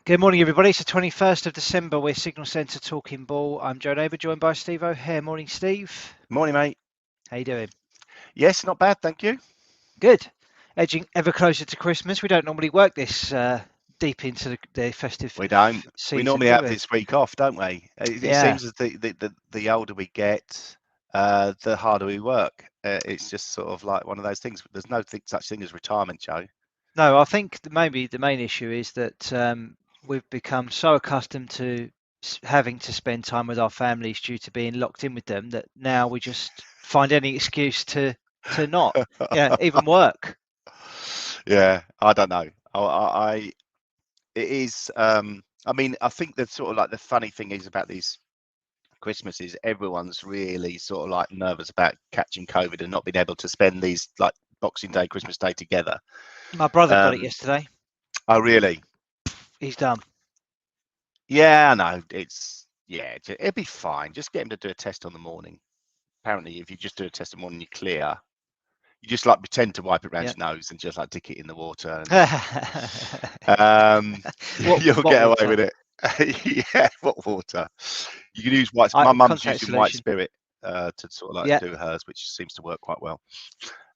Good morning, everybody. It's the 21st of December. We're Signal Centre Talking Ball. I'm Joe Neighbour, joined by Steve O'Hare. Morning, Steve. Morning, mate. How you doing? Yes, not bad, thank you. Good. Edging ever closer to Christmas. We don't normally work this deep into the festive We don't. We season, normally do have we? this week off, don't we? It Yeah. seems as the older we get, the harder we work. It's just sort of like one of those things. There's no such thing as retirement, Joe. No, I think maybe the main issue is that we've become so accustomed to having to spend time with our families due to being locked in with them that now we just find any excuse to not, even work. Yeah, I don't know. It is. I mean, I think that sort of like the funny thing is about these Christmases, everyone's really sort of like nervous about catching COVID and not being able to spend these like Boxing Day, Christmas Day together. My brother got it Um, yesterday. oh, really? He's done. Yeah, I know. It'd be fine. Just get him to do a test on the morning. Apparently, if you just do a test in the morning, you're clear. You just like pretend to wipe it around Yeah. your nose and just like dick it in the water, and What you'll what get away water? with it. Yeah, what water? You can use white. My mum's Contact using white solution. spirit to sort of like Yeah. do hers, which seems to work quite well.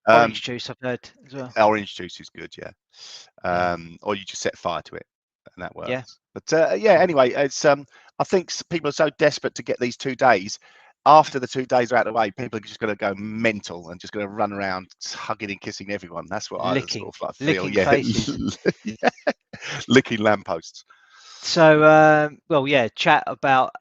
Orange juice, I've heard as well. Orange juice is good, yeah. Yeah. Or you just set fire to it, and that Yeah. works. But yeah, Cool. anyway, it's I think people are so desperate to get these 2 days. After the 2 days are out of the way, people are just going to go mental and just going to run around hugging and kissing everyone. That's what I sort Licking. of like feel. Licking Yeah, faces. yeah. Licking lampposts. So, well, yeah, chat about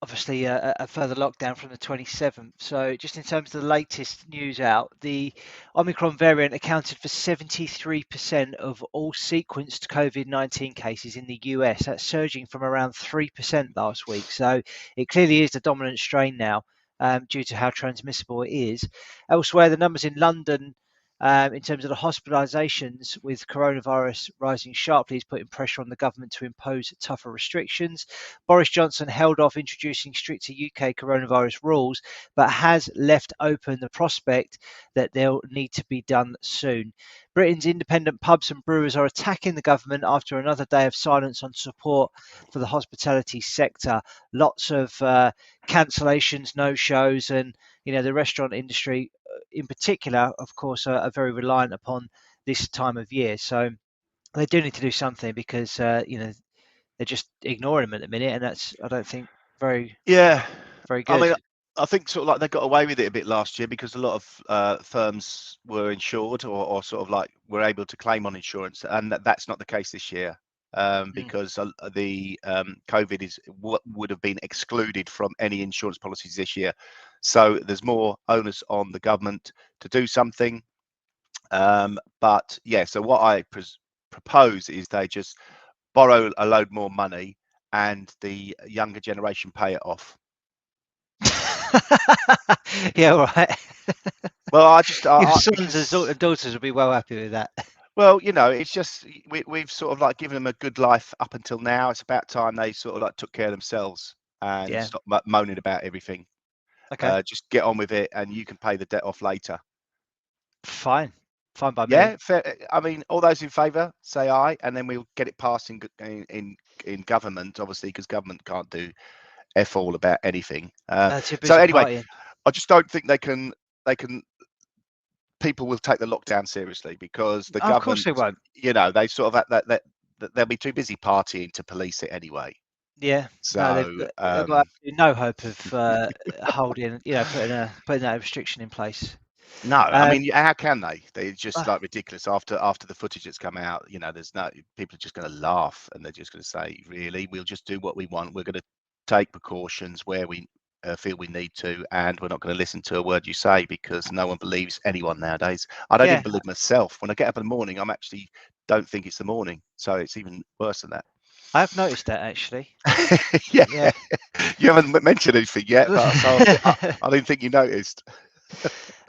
obviously a further lockdown from the 27th. So, just in terms of the latest news out, the Omicron variant accounted for 73% of all sequenced COVID-19 cases in the US. That's surging from around 3% last week. So, it clearly is the dominant strain now, due to how transmissible it is. Elsewhere, the numbers in London, in terms of the hospitalisations with coronavirus rising sharply, is putting pressure on the government to impose tougher restrictions. Boris Johnson held off introducing stricter UK coronavirus rules, but has left open the prospect that they'll need to be done soon. Britain's independent pubs and brewers are attacking the government after another day of silence on support for the hospitality sector. Lots of cancellations, no shows, and the restaurant industry in particular, of course, are very reliant upon this time of year. So they do need to do something because they're just ignoring them at the minute, and that's, I don't think, very Yeah, very I good. mean, I think sort of like they got away with it a bit last year because a lot of firms were insured or sort of like were able to claim on insurance, and that's not the case this year. Mm. Because the COVID is what would have been excluded from any insurance policies this year. So there's more onus on the government to do something. But yeah, so what I propose is they just borrow a load more money and the younger generation pay it off. Yeah, all right. Well, I just Your sons because and daughters will be well happy with that. well, it's just we've sort of like given them a good life up until now. It's about time they sort of like took care of themselves and Yeah. stop moaning about everything. Okay. Just get on with it, and you can pay the debt off later. Fine. Fine by me. Yeah, fair. I mean, all those in favour, say aye, and then we'll get it passed in government, obviously, because government can't do f all about anything. Too So busy anyway, partying. I just don't think they can. People will take the lockdown seriously because the Of course government, they won't. they sort of that they'll be too busy partying to police it anyway. Yeah. No, So they've got absolutely no hope of holding, putting that restriction in place. no, I Um, mean, how can they? They're just uh, like ridiculous. After the footage that's come out, there's no people are just going to laugh and they're just going to say, really, we'll just do what we want. We're going to take precautions where we feel we need to, and we're not going to listen to a word you say because no one believes anyone nowadays. I don't even yeah, believe myself. When I get up in the morning, I'm actually don't think it's the morning, so it's even worse than that. I've noticed that actually. Yeah, Yeah. you haven't mentioned anything yet, but so I didn't think you noticed.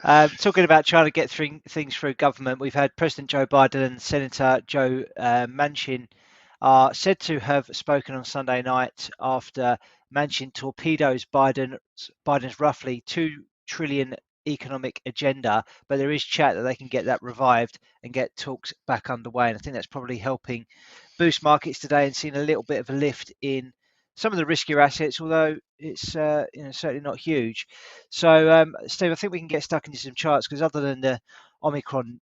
Talking about trying to get things through government, we've had President Joe Biden and Senator Joe Manchin are said to have spoken on Sunday night after Manchin torpedoes Biden's roughly 2 trillion economic agenda, but there is chat that they can get that revived and get talks back underway, and I think that's probably helping boost markets today and seen a little bit of a lift in some of the riskier assets, although it's certainly not huge. So, Steve, I think we can get stuck into some charts because other than the Omicron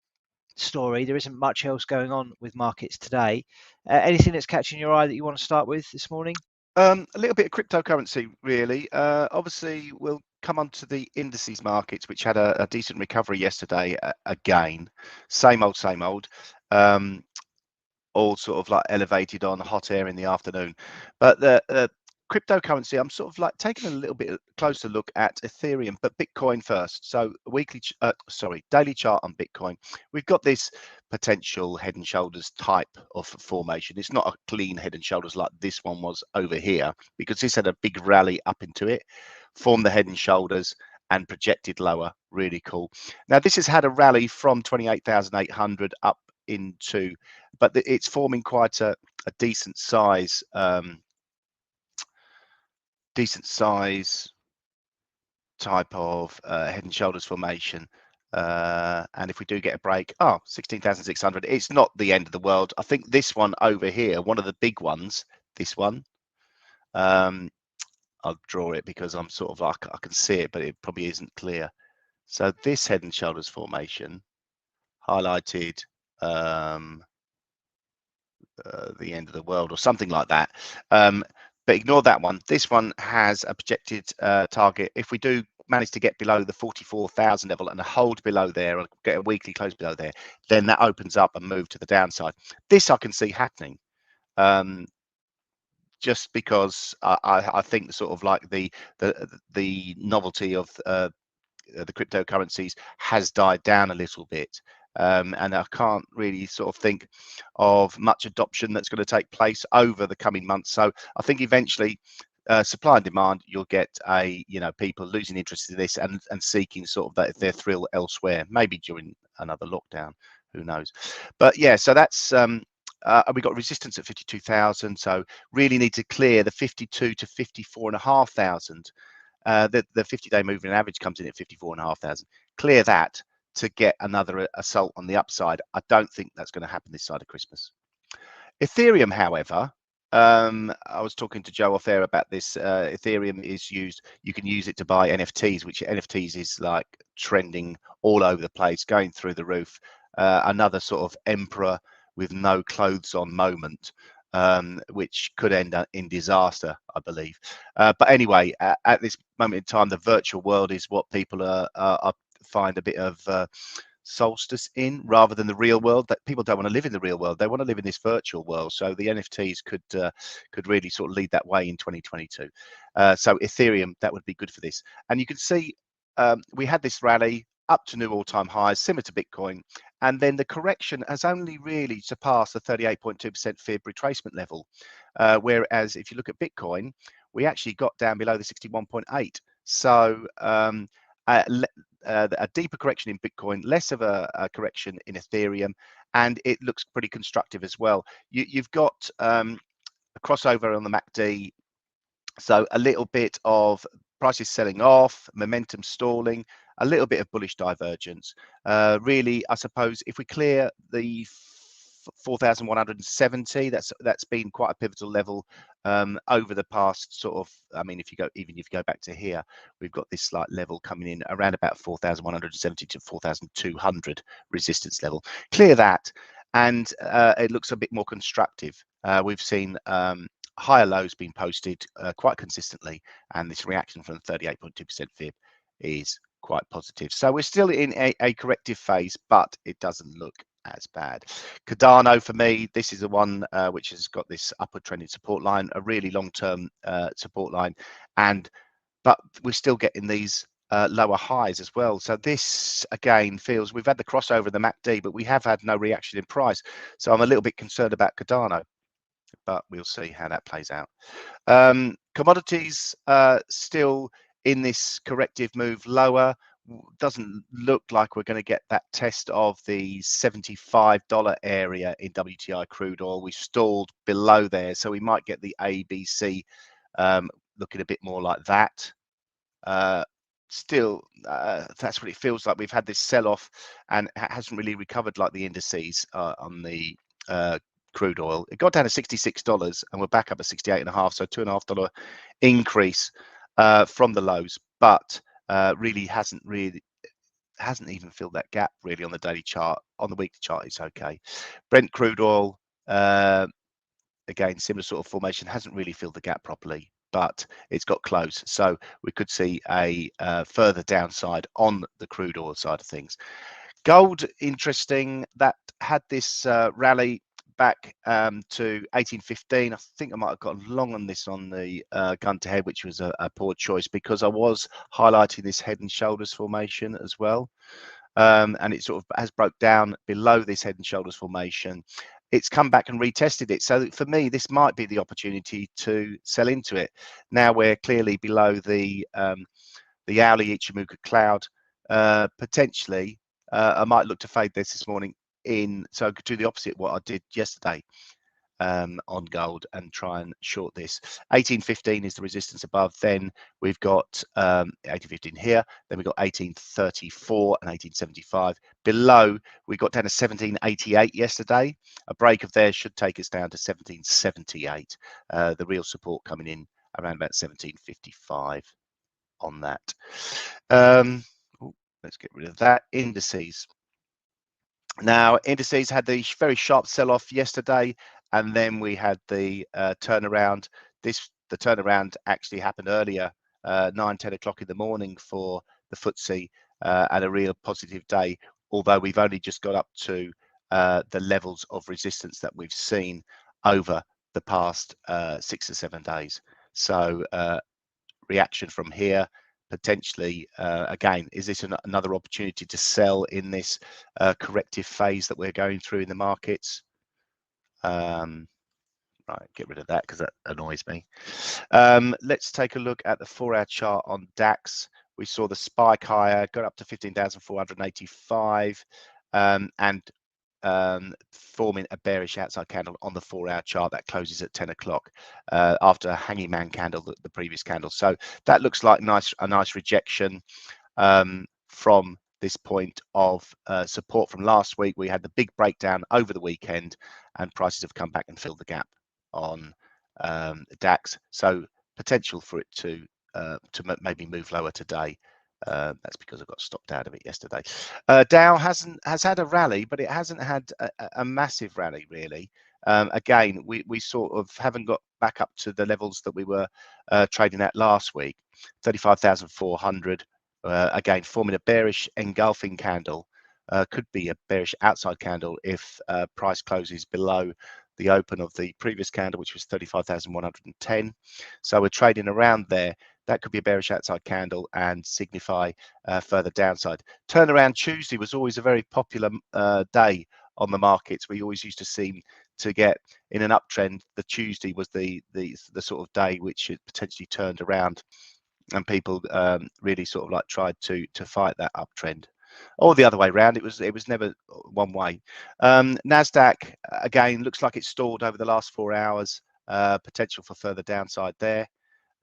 story, there isn't much else going on with markets today. Anything that's catching your eye that you want to start with this morning? A little bit of cryptocurrency, really. Obviously, we'll come on to the indices markets, which had a decent recovery yesterday again. Same old, same old. All sort of like elevated on hot air in the afternoon. But the cryptocurrency, I'm sort of like taking a little bit closer look at Ethereum, but Bitcoin first. So daily chart on Bitcoin. We've got this potential head and shoulders type of formation. It's not a clean head and shoulders like this one was over here, because this had a big rally up into it, formed the head and shoulders and projected lower. Really cool. Now this has had a rally from 28,800 up into, but it's forming quite a decent size type of head and shoulders formation. And if we do get a break, 16,600, it's not the end of the world. I think this one over here, one of the big ones, this one, I'll draw it because I'm sort of like, I can see it, but it probably isn't clear. So this head and shoulders formation highlighted the end of the world or something like that. But ignore that one. This one has a projected target. If we do manage to get below the 44,000 level and hold below there, or get a weekly close below there, then that opens up and move to the downside. This I can see happening. Just because I think sort of like the novelty of the cryptocurrencies has died down a little bit. And I can't really sort of think of much adoption that's going to take place over the coming months. So I think eventually supply and demand, you'll get people losing interest in this and seeking sort of their thrill elsewhere, maybe during another lockdown, who knows. But yeah, so that's we got resistance at 52,000, so really need to clear the 52 to 54,500. The 50-day moving average comes in at 54,500. Clear that to get another assault on the upside. I don't think that's going to happen this side of Christmas. Ethereum, however, I was talking to Joe off air about this. Ethereum is used, you can use it to buy NFTs, which NFTs is like trending all over the place, going through the roof. Another sort of emperor with no clothes on moment, which could end up in disaster, I believe. But anyway, at this moment in time, the virtual world is what people are find a bit of solstice in, rather than the real world. That people don't want to live in the real world; they want to live in this virtual world. So the NFTs could really sort of lead that way in 2022. So Ethereum, that would be good for this. And you can see we had this rally up to new all-time highs, similar to Bitcoin, and then the correction has only really surpassed the 38.2% fib retracement level. Whereas if you look at Bitcoin, we actually got down below the 61.8. So a deeper correction in Bitcoin, less of a correction in Ethereum, and it looks pretty constructive as well. You've got a crossover on the MACD, so a little bit of prices selling off, momentum stalling, a little bit of bullish divergence. Really, I suppose if we clear the 4,170, that's been quite a pivotal level over the past sort of, I mean, if you go back to here, we've got this slight level coming in around about 4,170 to 4,200 resistance level. Clear that, and it looks a bit more constructive. We've seen higher lows being posted quite consistently, and this reaction from 38.2% fib is quite positive. So we're still in a corrective phase, but it doesn't look as bad. Cardano, for me, this is the one which has got this upward trending support line, a really long-term support line, but we're still getting these lower highs as well. So this again feels, we've had the crossover in the MACD, but we have had no reaction in price. So I'm a little bit concerned about Cardano, but we'll see how that plays out. Commodities still in this corrective move lower. Doesn't look like we're going to get that test of the $75 area in WTI crude oil. We've stalled below there, so we might get the ABC looking a bit more like that. Still, that's what it feels like. We've had this sell-off and it hasn't really recovered like the indices on the crude oil. It got down to $66 and we're back up at 68.5, so $2.50 increase from the lows, but really hasn't even filled that gap really on the daily chart. On the weekly chart, it's okay. Brent crude oil, again, similar sort of formation, hasn't really filled the gap properly, but it's got close. So we could see a further downside on the crude oil side of things. Gold, interesting, that had this rally back to 1815. I think I might have got long on this on the gun to head, which was a poor choice because I was highlighting this head and shoulders formation as well. And it sort of has broke down below this head and shoulders formation. It's come back and retested it. So for me, this might be the opportunity to sell into it. Now we're clearly below the hourly Ichimoku cloud. Potentially, I might look to fade this morning in. So I could do the opposite what I did yesterday on gold and try and short this. 1815 is the resistance above. Then we've got 1815 here. Then we've got 1834 and 1875. Below, we got down to 1788 yesterday. A break of there should take us down to 1778. The real support coming in around about 1755 on that. Let's get rid of that. Indices. Now, indices had the very sharp sell-off yesterday, and then we had the turnaround. The turnaround actually happened earlier, 9-10 o'clock in the morning for the FTSE, and a real positive day, although we've only just got up to the levels of resistance that we've seen over the past 6 or 7 days. So reaction from here, potentially. Again, is this another opportunity to sell in this corrective phase that we're going through in the markets? Right, get rid of that because that annoys me. Let's take a look at the 4-hour chart on DAX. We saw the spike higher, got up to 15,485, and forming a bearish outside candle on the 4-hour chart that closes at 10 o'clock after a hanging man candle, the previous candle. So that looks like a nice rejection from this point of support from last week. We had the big breakdown over the weekend and prices have come back and filled the gap on DAX. So potential for it to maybe move lower today. That's because I got stopped out of it yesterday. Dow has had a rally, but it hasn't had a massive rally really. Again, we sort of haven't got back up to the levels that we were trading at last week. 35,400. Again, forming a bearish engulfing candle. Could be a bearish outside candle if price closes below the open of the previous candle, which was 35,110. So we're trading around there. That could be a bearish outside candle and signify further downside. Turnaround Tuesday was always a very popular day on the markets. We always used to seem to get in an uptrend. The Tuesday was the sort of day which it potentially turned around, and people really sort of like tried to fight that uptrend. Or the other way around, it was never one way. Nasdaq again looks like it's stalled over the last 4 hours. Potential for further downside there.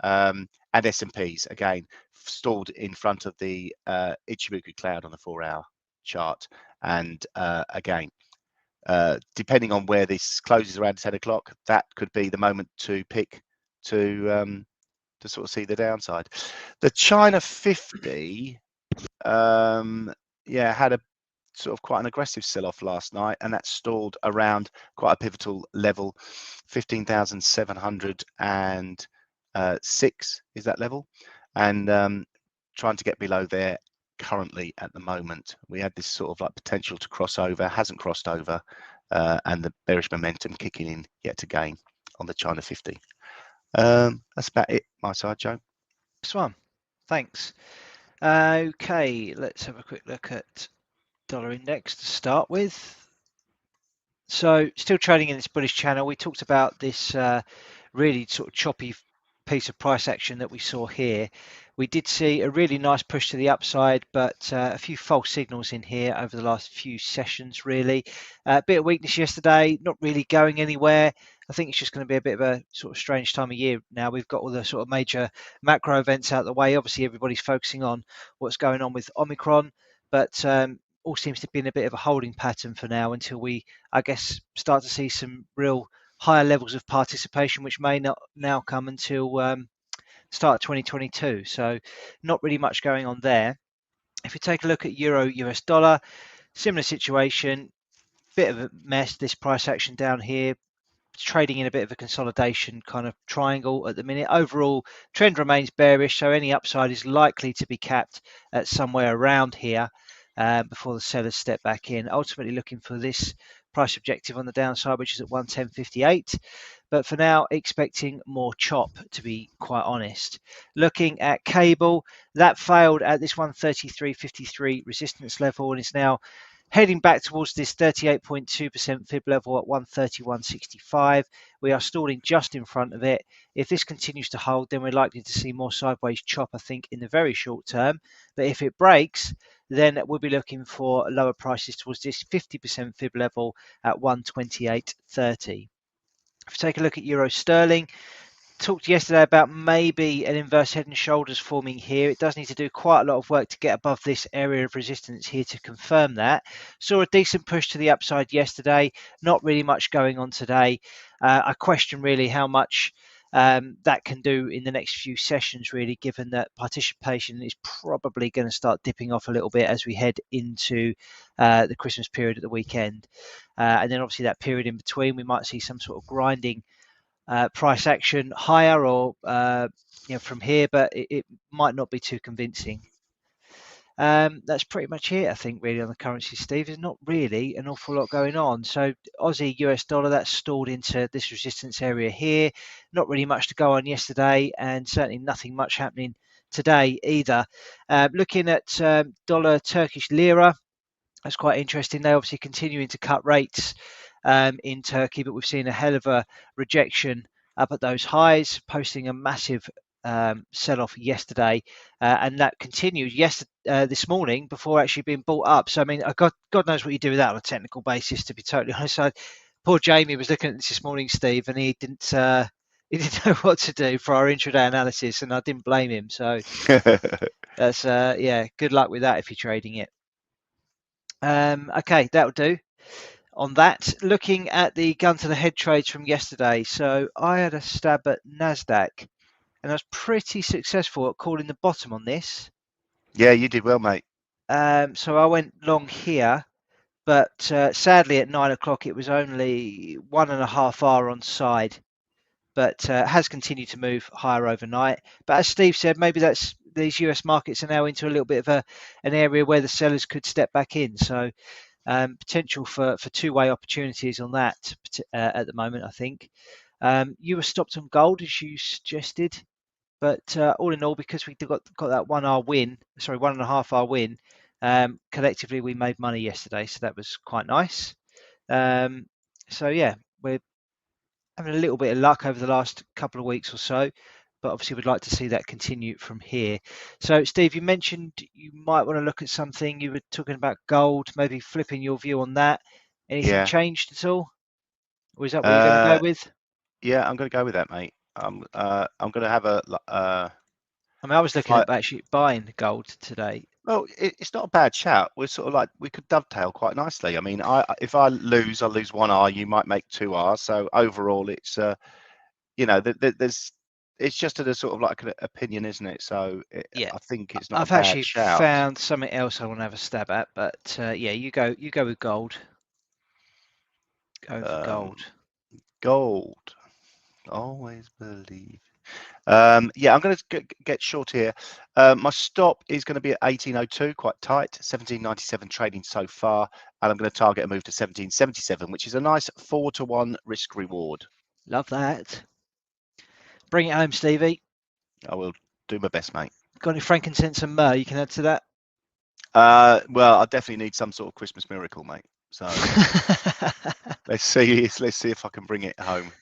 And S&Ps again stalled in front of the Ichimoku cloud on the 4-hour chart. And again, depending on where this closes around 10 o'clock, that could be the moment to pick to sort of see the downside. The China 50, yeah, had a sort of quite an aggressive sell-off last night, and that stalled around quite a pivotal level, 15,706 is that level, and trying to get below there currently at the moment. We had this sort of like potential to cross over, hasn't crossed over, and the bearish momentum kicking in yet again on the China 50. That's about it my side, Joe. Next one. Thanks. Okay, let's have a quick look at dollar index to start with. So still trading in this bullish channel. We talked about this really sort of choppy piece of price action that we saw here. We did see a really nice push to the upside, but a few false signals in here over the last few sessions really. A bit of weakness yesterday, not really going anywhere. I think it's just going to be a bit of a sort of strange time of year now. We've got all the sort of major macro events out of the way. Obviously everybody's focusing on what's going on with Omicron, but all seems to be in a bit of a holding pattern for now until we, I guess, start to see some real higher levels of participation, which may not now come until start of 2022. So not really much going on there. If we take a look at euro US dollar, similar situation, bit of a mess. This price action down here, trading in a bit of a consolidation kind of triangle at the minute. Overall, trend remains bearish, so any upside is likely to be capped at somewhere around here before the sellers step back in. Ultimately, looking for this price objective on the downside, which is at 110.58. But for now, expecting more chop, to be quite honest. Looking at cable, that failed at this 133.53 resistance level and is now heading back towards this 38.2% fib level at 131.65. We are stalling just in front of it. If this continues to hold, then we're likely to see more sideways chop, I think, in the very short term. But if it breaks, then we'll be looking for lower prices towards this 50% fib level at 128.30. If we take a look at euro sterling, talked yesterday about maybe an inverse head and shoulders forming here. It does need to do quite a lot of work to get above this area of resistance here to confirm that. Saw a decent push to the upside yesterday, not really much going on today. I question really how much that can do in the next few sessions, really, given that participation is probably going to start dipping off a little bit as we head into the Christmas period at the weekend. And then obviously that period in between, we might see some sort of grinding price action higher or from here, but it might not be too convincing. That's pretty much it, I think, really, on the currency, Steve. There's not really an awful lot going on. So Aussie US dollar, that's stalled into this resistance area here. Not really much to go on yesterday, and certainly nothing much happening today either. Looking at dollar Turkish lira, that's quite interesting. They obviously continuing to cut rates in Turkey, but we've seen a hell of a rejection up at those highs, posting a massive sell-off yesterday, and that continued this morning before actually being bought up. So I mean, God knows what you do with that on a technical basis. To be totally honest, poor Jamie was looking at this morning, Steve, and he didn't know what to do for our intraday analysis, and I didn't blame him. So that's good luck with that if you're trading it. Okay, that'll do. On that, looking at the gun to the head trades from yesterday, so I had a stab at Nasdaq, and I was pretty successful at calling the bottom on this. Yeah, you did well, mate. So I went long here, but sadly at 9 o'clock it was only 1.5 hour on side, but has continued to move higher overnight. But as Steve said, maybe that's these US markets are now into a little bit of an area where the sellers could step back in. So potential for two-way opportunities on that at the moment, I think. You were stopped on gold, as you suggested, but all in all, because we got that 1.5 hour win, collectively we made money yesterday, so that was quite nice. So yeah, we're having a little bit of luck over the last couple of weeks or so, but obviously we'd like to see that continue from here. So Steve, you mentioned you might want to look at something. You were talking about gold, maybe flipping your view on that. Anything Yeah. changed at all? Or is that what you're going to go with? Yeah, I'm going to go with that, mate. I'm going to have a. I mean, I was looking at actually buying gold today. Well, it's not a bad shout. We're sort of like we could dovetail quite nicely. I mean, if I lose 1 R. You might make 2 R. So overall, it's there's it's just a sort of like an opinion, isn't it? So Yeah, I think it's not I've a bad actually shout. found something else I want to have a stab at, but yeah, you go with gold. Go for gold. Gold. Always believe. Yeah, I'm going to get short here. My stop is going to be at 1802, quite tight. 1797 trading so far, and I'm going to target a move to 1777, which is a nice 4-to-1 risk reward. Love that. Bring it home, Stevie. I will do my best, mate. Got any frankincense and myrrh you can add to that? Well, I definitely need some sort of Christmas miracle, mate. So let's see if I can bring it home.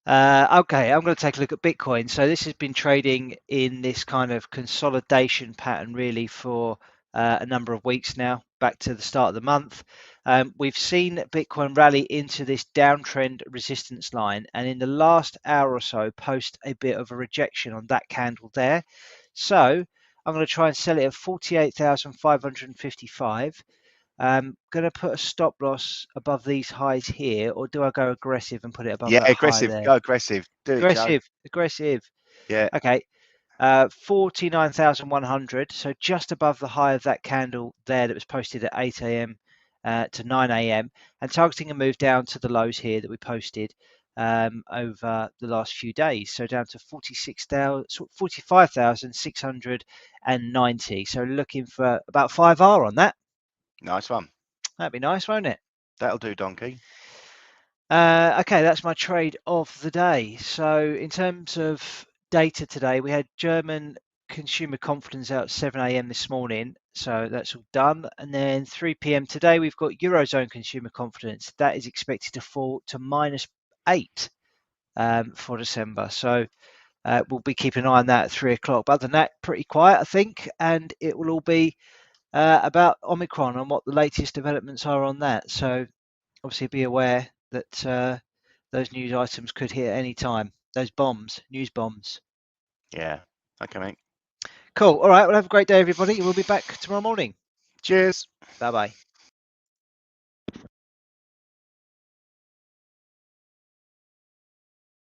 Okay, I'm going to take a look at Bitcoin. So this has been trading in this kind of consolidation pattern really for a number of weeks now, back to the start of the month. We've seen Bitcoin rally into this downtrend resistance line, and in the last hour or so post a bit of a rejection on that candle there. So I'm going to try and sell it at 48,555. Going to put a stop loss above these highs here, or do I go aggressive and put it above Yeah, that high aggressive. there? Go aggressive. Do it, Joe. Aggressive, aggressive. Yeah, Okay, 49,100, so just above the high of that candle there that was posted at 8 a.m. To 9 a.m. and targeting a move down to the lows here that we posted over the last few days. So down to 45,690. So looking for about 5R on that. nice one. That'd be nice, won't it? That'll do, Donkey. Okay, that's my trade of the day. So in terms of data today, we had German consumer confidence out at 7 a.m. this morning, so that's all done. And then 3 p.m. today, we've got Eurozone consumer confidence. That is expected to fall to -8 for December. So we'll be keeping an eye on that at 3 o'clock. But other than that, pretty quiet, I think, and it will all be about Omicron and what the latest developments are on that. So obviously be aware that those news items could hit at any time. Those bombs, news bombs. Yeah. Okay, mate. Cool. All right. Well, have a great day, everybody. We'll be back tomorrow morning. Cheers. Bye bye.